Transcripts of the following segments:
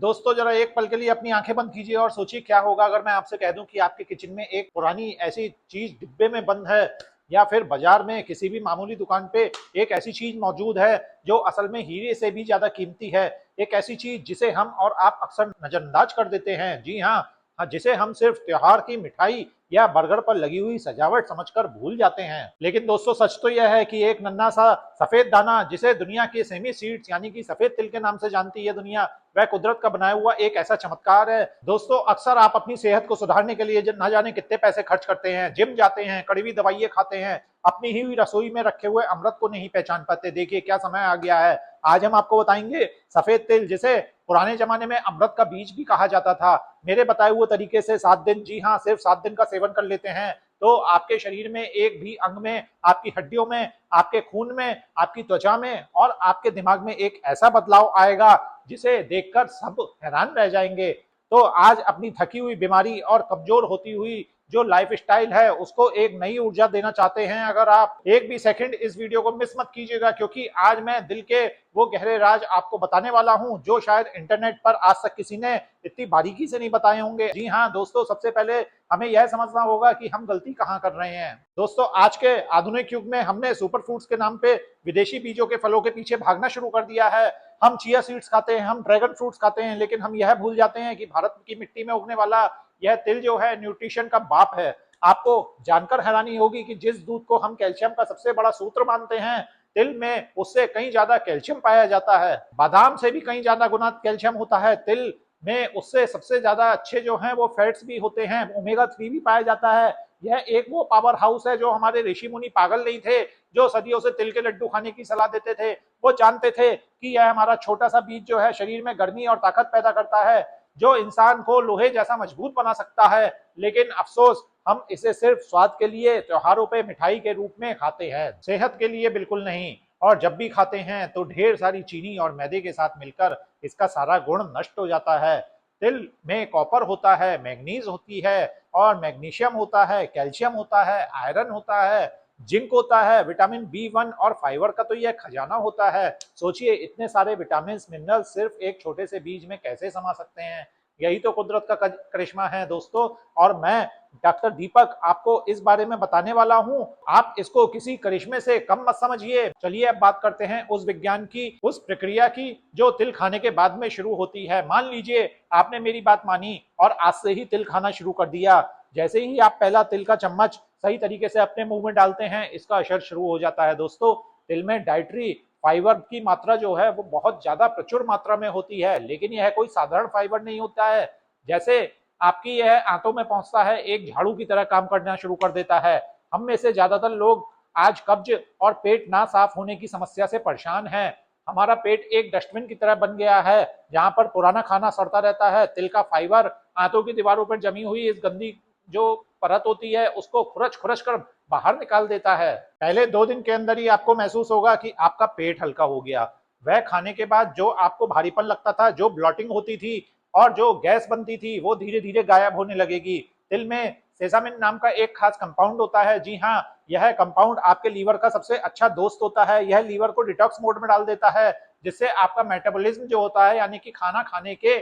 दोस्तों जरा एक पल के लिए अपनी आंखें बंद कीजिए और सोचिए क्या होगा अगर मैं आपसे कह दूं कि आपके किचन में एक पुरानी ऐसी चीज डिब्बे में बंद है या फिर बाजार में किसी भी मामूली दुकान पे एक ऐसी चीज मौजूद है जो असल में हीरे से भी ज्यादा कीमती है। एक ऐसी चीज जिसे हम और आप अक्सर नजरअंदाज कर देते हैं। जी हाँ, जिसे हम सिर्फ त्योहार की मिठाई या बर्गर पर लगी हुई सजावट समझकर भूल जाते हैं। लेकिन दोस्तों सच तो यह है कि एक नन्हा सा सफेद दाना जिसे दुनिया के सेमी सीड्स यानी कि सफेद तिल के नाम से जानती है दुनिया, वह कुदरत का बनाया हुआ एक ऐसा चमत्कार है। दोस्तों अक्सर आप अपनी सेहत को सुधारने के लिए न जाने कितने पैसे खर्च करते हैं, जिम जाते हैं, कड़वी दवाइयां खाते हैं, अपनी ही हुई रसोई में रखे हुए अमृत को नहीं पहचान पाते। देखिए क्या समय आ गया है। आज हम आपको बताएंगे सफेद तिल, जिसे पुराने जमाने में अमृत का बीज भी कहा जाता था, मेरे बताए हुए तरीके से 7 दिन, जी हाँ सिर्फ 7 दिन का सेवन कर लेते हैं तो आपके शरीर में एक भी अंग में, आपकी हड्डियों में, आपके खून में, आपकी त्वचा में और आपके दिमाग में एक ऐसा बदलाव आएगा जिसे देखकर सब हैरान रह जाएंगे। तो आज अपनी थकी हुई, बीमारी और कमजोर होती हुई जो लाइफस्टाइल है उसको एक नई ऊर्जा देना चाहते हैं अगर आप, एक भी सेकंड इस वीडियो को मिस मत कीजिएगा, क्योंकि आज मैं दिल के वो गहरे राज आपको बताने वाला हूं जो शायद इंटरनेट पर आज तक किसी ने इतनी बारीकी से नहीं बताए होंगे। जी हाँ दोस्तों, सबसे पहले हमें यह समझना होगा कि हम गलती कहां कर रहे हैं। दोस्तों आज के आधुनिक युग में हमने सुपर फूड्स के नाम पे विदेशी बीजों के फलों के पीछे भागना शुरू कर दिया है। हम चिया सीड्स खाते हैं, हम ड्रैगन फ्रूट्स खाते हैं, लेकिन हम यह भूल जाते हैं कि भारत की मिट्टी में उगने वाला यह तिल जो है न्यूट्रिशन का बाप है। आपको जानकर हैरानी होगी कि जिस दूध को हम कैल्शियम का सबसे बड़ा सूत्र मानते हैं, तिल में उससे कहीं ज्यादा कैल्शियम पाया जाता है। बादाम से भी कहीं ज्यादा गुना कैल्शियम होता है। तिल में उससे सबसे ज्यादा अच्छे जो हैं वो फैट्स भी होते हैं, ओमेगा 3 भी पाया जाता है। यह एक वो पावर हाउस है जो हमारे ऋषि मुनि पागल नहीं थे जो सदियों से तिल के लड्डू खाने की सलाह देते थे। वो जानते थे कि यह हमारा छोटा सा बीज जो है शरीर में गर्मी और ताकत पैदा करता है, जो इंसान को लोहे जैसा मजबूत बना सकता है। लेकिन अफसोस हम इसे सिर्फ स्वाद के लिए त्योहारों पे मिठाई के रूप में खाते हैं, सेहत के लिए बिल्कुल नहीं। और जब भी खाते हैं तो ढेर सारी चीनी और मैदे के साथ मिलकर इसका सारा गुण नष्ट हो जाता है। तिल में कॉपर होता है, मैग्नीज होती है और मैग्नीशियम होता है, कैल्शियम होता है, आयरन होता है, जिंक होता है, विटामिन B1 और फाइबर का तो यह खजाना होता है। सोचिए इतने सारे विटामिन मिनरल सिर्फ एक छोटे से बीज में कैसे समा सकते हैं। यही तो कुदरत का करिश्मा है दोस्तों। और मैं डॉक्टर दीपक आपको इस बारे में बताने वाला हूं, आप इसको किसी करिश्मे से कम मत समझिए। चलिए अब बात करते हैं उस विज्ञान की, उस प्रक्रिया की जो तिल खाने के बाद में शुरू होती है। मान लीजिए आपने मेरी बात मानी और आज से ही तिल खाना शुरू कर दिया। जैसे ही आप पहला तिल का चम्मच सही तरीके से अपने मुंह में डालते हैं, इसका असर शुरू हो जाता है। दोस्तों तिल में डाइटरी फाइबर की मात्रा जो है वो बहुत ज्यादा प्रचुर मात्रा में होती है, लेकिन यह कोई साधारण फाइबर नहीं होता है। जैसे आपकी यह आंतों में पहुंचता है, एक झाड़ू की तरह काम करना शुरू कर देता है। हम में से ज्यादातर लोग आज कब्ज और पेट ना साफ होने की समस्या से परेशान हैं। हमारा पेट एक डस्टबिन की तरह बन गया है जहां पर पुराना खाना सड़ता रहता है। तिल का फाइबर आंतों की दीवारों पर जमी हुई इस गंदी जो परत होती है उसको खुरच खुरच कर बाहर निकाल देता है। पहले 2 दिन के अंदर ही आपको महसूस होगा कि आपका पेट हल्का हो गया। वह खाने के बाद जो आपको भारीपन लगता था, जो ब्लॉटिंग होती थी और जो गैस बनती थी, वो धीरे धीरे गायब होने लगेगी। तिल में सेसामिन नाम का एक खास कंपाउंड होता है। जी हाँ, यह कंपाउंड आपके लीवर का सबसे अच्छा दोस्त होता है। यह लीवर को डिटॉक्स मोड में डाल देता है, जिससे आपका मेटाबॉलिज्म जो होता है यानी कि खाना खाने के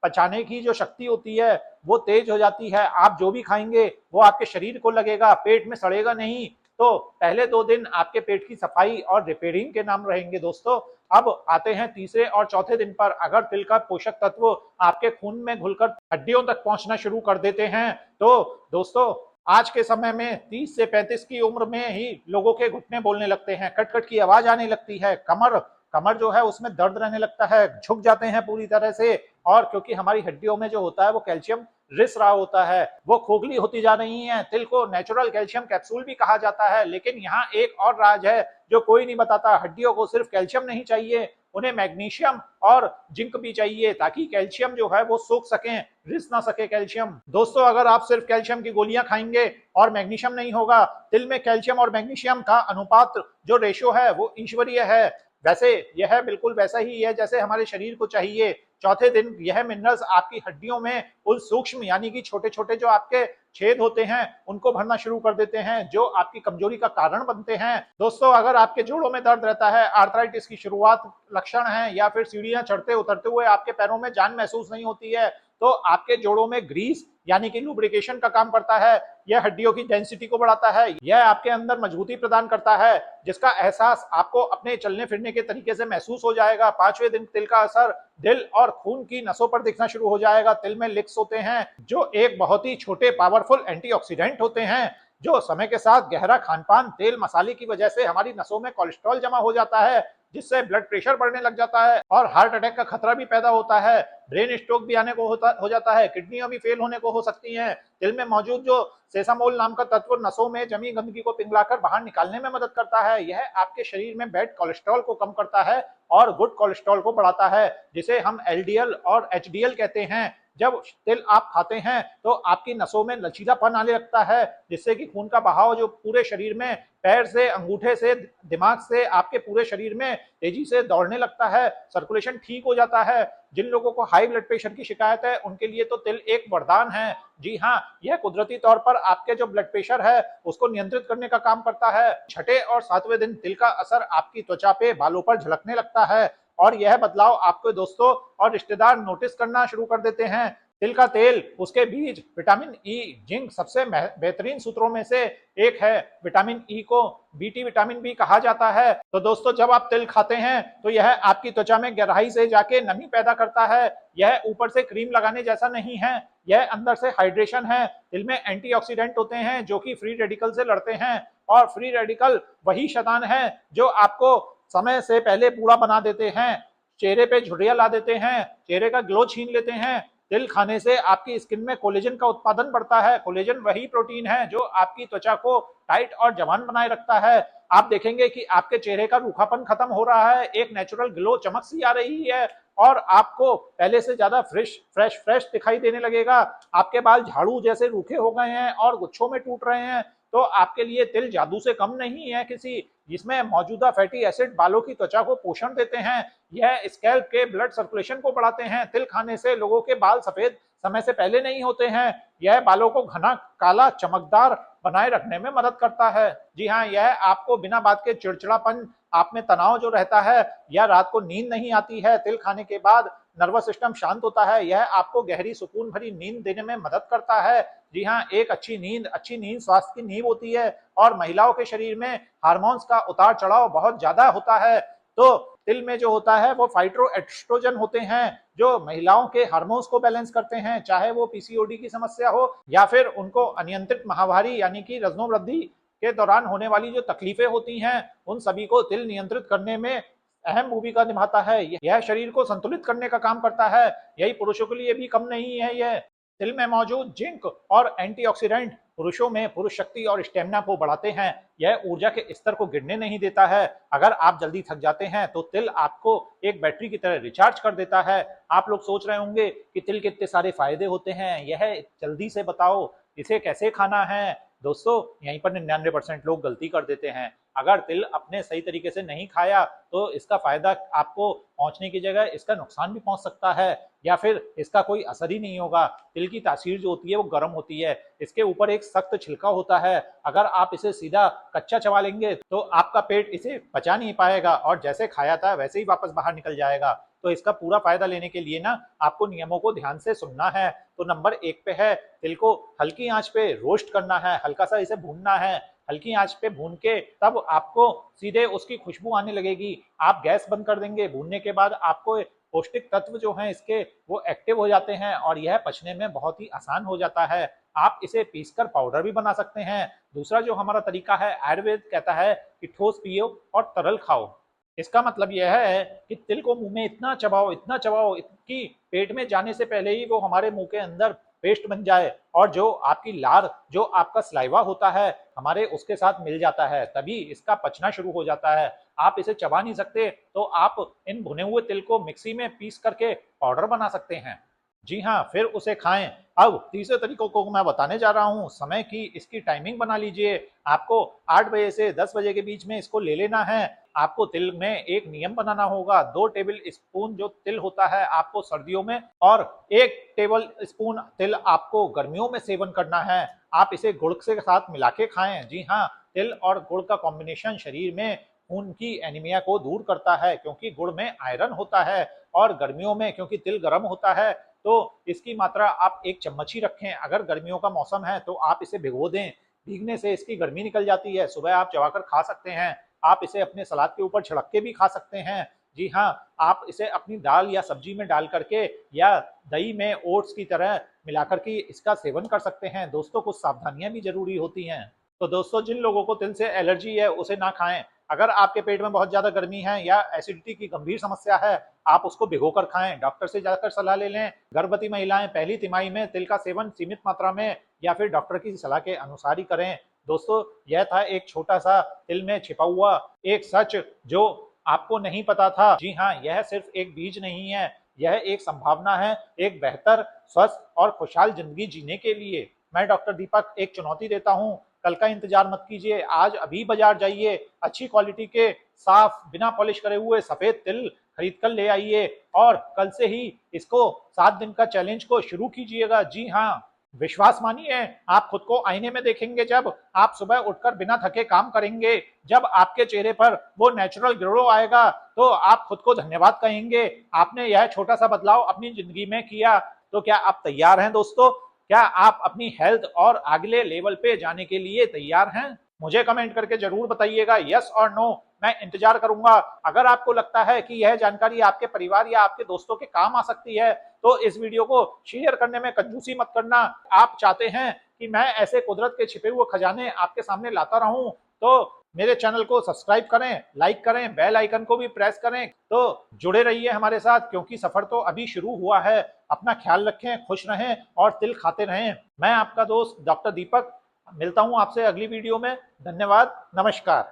पचाने की जो शक्ति होती है वो तेज हो जाती है। आप जो भी खाएंगे वो आपके शरीर को लगेगा, पेट में सड़ेगा नहीं। तो पहले 2 दिन आपके पेट की सफाई और रिपेयरिंग के नाम रहेंगे दोस्तों। अब आते हैं तीसरे और चौथे दिन पर। अगर तिल का पोषक तत्व आपके खून में घुलकर हड्डियों तक पहुंचना शुरू कर देते हैं तो दोस्तों आज के समय में 30 से 35 की उम्र में ही लोगों के घुटने बोलने लगते हैं, कट कट की आवाज आने लगती है, कमर कमर जो है उसमें दर्द रहने लगता है, झुक जाते हैं पूरी तरह से। और क्योंकि हमारी हड्डियों में जो होता है वो कैल्शियम रिस रहा होता है, वो खोखली होती जा रही है। तिल को नेचुरल कैल्शियम कैप्सूल भी कहा जाता है। लेकिन यहाँ एक और राज है जो कोई नहीं बताता। हड्डियों को सिर्फ कैल्शियम नहीं चाहिए, उन्हें मैग्नीशियम और जिंक भी चाहिए, ताकि कैल्शियम जो है वो सोख सके, रिस ना सके कैल्शियम। दोस्तों अगर आप सिर्फ कैल्शियम की गोलियां खाएंगे और मैग्नीशियम नहीं होगा, तिल में कैल्शियम और मैग्नीशियम का अनुपात जो रेशो है वो ईश्वरीय है। वैसे यह बिल्कुल वैसा ही है जैसे हमारे शरीर को चाहिए। चौथे दिन यह मिनरल्स आपकी हड्डियों में उन सूक्ष्म यानी कि छोटे छोटे जो आपके छेद होते हैं उनको भरना शुरू कर देते हैं, जो आपकी कमजोरी का कारण बनते हैं। दोस्तों, अगर आपके जोड़ों में दर्द रहता है, आर्थराइटिस की शुरुआत लक्षण है, या फिर सीढ़ियां चढ़ते उतरते हुए आपके पैरों में जान महसूस नहीं होती है, तो आपके जोड़ों में ग्रीस यानी कि लुब्रिकेशन का काम करता है। यह हड्डियों की डेंसिटी को बढ़ाता है, यह आपके अंदर मजबूती प्रदान करता है, जिसका एहसास आपको अपने चलने फिरने के तरीके से महसूस हो जाएगा। 5वें दिन तिल का असर दिल और खून की नसों पर दिखना शुरू हो जाएगा। तिल में लिक्स होते हैं, जो एक बहुत ही छोटे पावरफुल एंटीऑक्सीडेंट होते हैं, जो समय के साथ गहरा खानपान, तेल मसाले की वजह से हमारी नसों में कोलेस्ट्रॉल जमा हो जाता है, जिससे ब्लड प्रेशर बढ़ने लग जाता है और हार्ट अटैक का खतरा भी पैदा होता है। ब्रेन स्ट्रोक भी आने को हो जाता है, किडनियां भी फेल होने को हो सकती हैं। तिल में मौजूद जो सेसामोल नाम का तत्व नसों में जमी गंदगी को पिघलाकर बाहर निकालने में मदद करता है। यह आपके शरीर में बैड कोलेस्ट्रॉल को कम करता है और गुड कोलेस्ट्रॉल को बढ़ाता है, जिसे हम एलडीएल और एचडीएल कहते हैं। जब तिल आप खाते हैं तो आपकी नसों में लचीलापन आने लगता है, जिससे कि खून का बहाव जो पूरे शरीर में, पैर से, अंगूठे से, दिमाग से, आपके पूरे शरीर में तेजी से दौड़ने लगता है, सर्कुलेशन ठीक हो जाता है। जिन लोगों को हाई ब्लड प्रेशर की शिकायत है उनके लिए तो तिल एक वरदान है। जी हाँ, यह कुदरती तौर पर आपके जो ब्लड प्रेशर है उसको नियंत्रित करने का काम करता है। छठे और 7वें दिन तिल का असर आपकी त्वचा पे, बालों पर झलकने लगता है और यह बदलाव आपके दोस्तों और रिश्तेदार नोटिस करना शुरू कर देते हैं। तिल का तेल, उसके बीज, विटामिन ई, जिंक सबसे बेहतरीन सूत्रों में से एक है। विटामिन ई को बीटी विटामिन भी कहा जाता है। तो दोस्तों, जब आप तिल खाते हैं तो यह आपकी त्वचा में गहराई से जाके नमी पैदा करता है। यह ऊपर से क्रीम लगाने जैसा नहीं है, यह अंदर से हाइड्रेशन है। तिल में एंटीऑक्सीडेंट होते हैं जो कि फ्री रेडिकल से लड़ते हैं, और फ्री रेडिकल वही शैतान है जो आपको समय से पहले बूढ़ा बना देते हैं, चेहरे पे झुर्रियां ला देते हैं, चेहरे का ग्लो छीन लेते हैं। तिल खाने से आपकी स्किन में कोलेजन का उत्पादन बढ़ता है। कोलेजन वही प्रोटीन है जो आपकी त्वचा को टाइट और जवान बनाए रखता है। आप देखेंगे कि आपके चेहरे का रूखापन खत्म हो रहा है, एक नेचुरल ग्लो, चमक सी आ रही है और आपको पहले से ज्यादा फ्रेश दिखाई देने लगेगा। आपके बाल झाड़ू जैसे रूखे हो गए हैं और गुच्छों में टूट रहे हैं, तो आपके लिए तिल जादू से कम नहीं है किसी, जिसमें मौजूदा फैटी एसिड बालों की त्वचा को पोषण देते हैं। यह स्कैल्प के ब्लड सर्कुलेशन को बढ़ाते हैं। तिल खाने से लोगों के बाल सफेद समय से पहले नहीं होते हैं। यह बालों को घना, काला, चमकदार बनाए रखने में मदद करता है। जी हाँ, यह आपको बिना बात के चिड़चिड़ापन, आप में तनाव जो रहता है या रात को नींद नहीं आती है, तिल खाने के बाद नर्वस सिस्टम शांत होता है। यह आपको गहरी सुकून भरी नींद देने में मदद करता है। जी हाँ, एक अच्छी नींद स्वास्थ्य की नींव होती है और महिलाओं के शरीर में हार्मोन्स का उतार चढ़ाव बहुत ज्यादा होता है। तो तिल में जो होता है वो फाइटोएस्ट्रोजन होते हैं, जो महिलाओं के हार्मोन्स को बैलेंस करते हैं, चाहे वो पीसीओडी की समस्या हो या फिर उनको अनियंत्रित माहवारी यानी कि रजनोवृद्धि के दौरान होने वाली जो तकलीफें होती हैं, उन सभी को तिल नियंत्रित करने में अहम भूमिका निभाता है। यह शरीर को संतुलित करने का काम करता है। यही पुरुषों के लिए भी कम नहीं है। यह तिल में मौजूद जिंक और एंटीऑक्सीडेंट पुरुषों में पुरुष शक्ति और स्टेमिना को बढ़ाते हैं। यह ऊर्जा के स्तर को गिरने नहीं देता है। अगर आप जल्दी थक जाते हैं तो तिल आपको एक बैटरी की तरह रिचार्ज कर देता है। आप लोग सोच रहे होंगे कि तिल के इतने सारे फायदे होते हैं, यह जल्दी से बताओ, इसे कैसे खाना है। दोस्तों, यहीं पर 99% लोग गलती कर देते हैं। अगर तिल अपने सही तरीके से नहीं खाया तो इसका फायदा आपको पहुंचने की जगह इसका नुकसान भी पहुंच सकता है, या फिर इसका कोई असर ही नहीं होगा। तिल की तासीर जो होती है वो गर्म होती है, इसके ऊपर एक सख्त छिलका होता है। अगर आप इसे सीधा कच्चा चबा लेंगे तो आपका पेट इसे पचा नहीं पाएगा और जैसे खाया था वैसे ही वापस बाहर निकल जाएगा। तो इसका पूरा फायदा लेने के लिए ना आपको नियमों को ध्यान से सुनना है। तो नंबर 1 पे है, तिल को हल्की आंच पे रोस्ट करना है, हल्का सा इसे भूनना है। हल्की आंच पे भून के तब आपको सीधे उसकी खुशबू आने लगेगी, आप गैस बंद कर देंगे। भूनने के बाद आपको पौष्टिक तत्व जो हैं इसके वो एक्टिव हो जाते हैं और यह पचने में बहुत ही आसान हो जाता है। आप इसे पीसकर पाउडर भी बना सकते हैं। दूसरा जो हमारा तरीका है, आयुर्वेद कहता है कि ठोस पियो और तरल खाओ। इसका मतलब यह है कि तिल को मुंह में इतना चबाओ कि पेट में जाने से पहले ही वो हमारे मुंह के अंदर पेस्ट बन जाए और जो आपकी लार, जो आपका सलाइवा होता है, हमारे उसके साथ मिल जाता है, तभी इसका पचना शुरू हो जाता है। आप इसे चबा नहीं सकते तो आप इन भुने हुए तिल को मिक्सी में पीस करके पाउडर बना सकते हैं। जी हाँ, फिर उसे खाएं। अब तीसरे तरीकों को मैं बताने जा रहा हूँ। समय की इसकी टाइमिंग बना लीजिए। आपको 8 बजे से 10 बजे के बीच में इसको ले लेना है। आपको तिल में एक नियम बनाना होगा। 2 टेबल स्पून जो तिल होता है आपको सर्दियों में, और 1 टेबल स्पून तिल आपको गर्मियों में सेवन करना है। आप इसे गुड़ के साथ मिला के खाएं। जी हाँ, तिल और गुड़ का कॉम्बिनेशन शरीर में खून की एनीमिया को दूर करता है, क्योंकि गुड़ में आयरन होता है। और गर्मियों में क्योंकि तिल गर्म होता है, तो इसकी मात्रा आप 1 चम्मच ही रखें। अगर गर्मियों का मौसम है तो आप इसे भिगो दें। भीगने से इसकी गर्मी निकल जाती है। सुबह आप चबाकर खा सकते हैं। आप इसे अपने सलाद के ऊपर छिड़क के भी खा सकते हैं। जी हाँ, आप इसे अपनी दाल या सब्जी में डाल करके या दही में ओट्स की तरह मिलाकर के इसका सेवन कर सकते हैं। दोस्तों, कुछ सावधानियां भी जरूरी होती हैं। तो दोस्तों, जिन लोगों को तिल से एलर्जी है उसे ना खाएं। अगर आपके पेट में बहुत ज्यादा गर्मी है या एसिडिटी की गंभीर समस्या है, आप उसको भिगोकर खाएं। डॉक्टर से जाकर सलाह ले लें। गर्भवती महिलाएं पहली तिमाही में तिल का सेवन सीमित मात्रा में या फिर डॉक्टर की सलाह के अनुसार ही करें। दोस्तों, यह था एक छोटा सा तिल में छिपा हुआ एक सच जो आपको नहीं पता था। जी हाँ, यह सिर्फ एक बीज नहीं है, यह एक संभावना है एक बेहतर, स्वस्थ और खुशहाल जिंदगी जीने के लिए। मैं डॉक्टर दीपक एक चुनौती देता हूँ। कल का इंतजार मत कीजिए, आज अभी बाजार जाइए, अच्छी क्वालिटी के साफ बिना पॉलिश करे हुए सफेद तिल खरीद कर ले आइए और कल से ही इसको 7 दिन का चैलेंज को शुरू कीजिएगा। जी हाँ, विश्वास मानिए, आप खुद को आईने में देखेंगे जब आप सुबह उठकर बिना थके काम करेंगे, जब आपके चेहरे पर वो नेचुरल ग्लो आएगा, तो आप खुद को धन्यवाद कहेंगे। आपने यह छोटा सा बदलाव अपनी जिंदगी में किया। तो क्या आप तैयार हैं दोस्तों? क्या आप अपनी हेल्थ और अगले लेवल पे जाने के लिए तैयार हैं? मुझे कमेंट करके जरूर बताइएगा, यस और नो। मैं इंतजार करूंगा। अगर आपको लगता है कि यह जानकारी आपके परिवार या आपके दोस्तों के काम आ सकती है, तो इस वीडियो को शेयर करने में कंजूसी मत करना। आप चाहते हैं कि मैं ऐसे कुदरत के छिपे हुए खजाने आपके सामने लाता रहूं, तो मेरे चैनल को सब्सक्राइब करें, लाइक करें, बेल आइकन को भी प्रेस करें। तो जुड़े रहिए हमारे साथ, क्योंकि सफर तो अभी शुरू हुआ है। अपना ख्याल रखें, खुश रहें और तिल खाते रहें। मैं आपका दोस्त डॉक्टर दीपक मिलता हूं आपसे अगली वीडियो में। धन्यवाद, नमस्कार।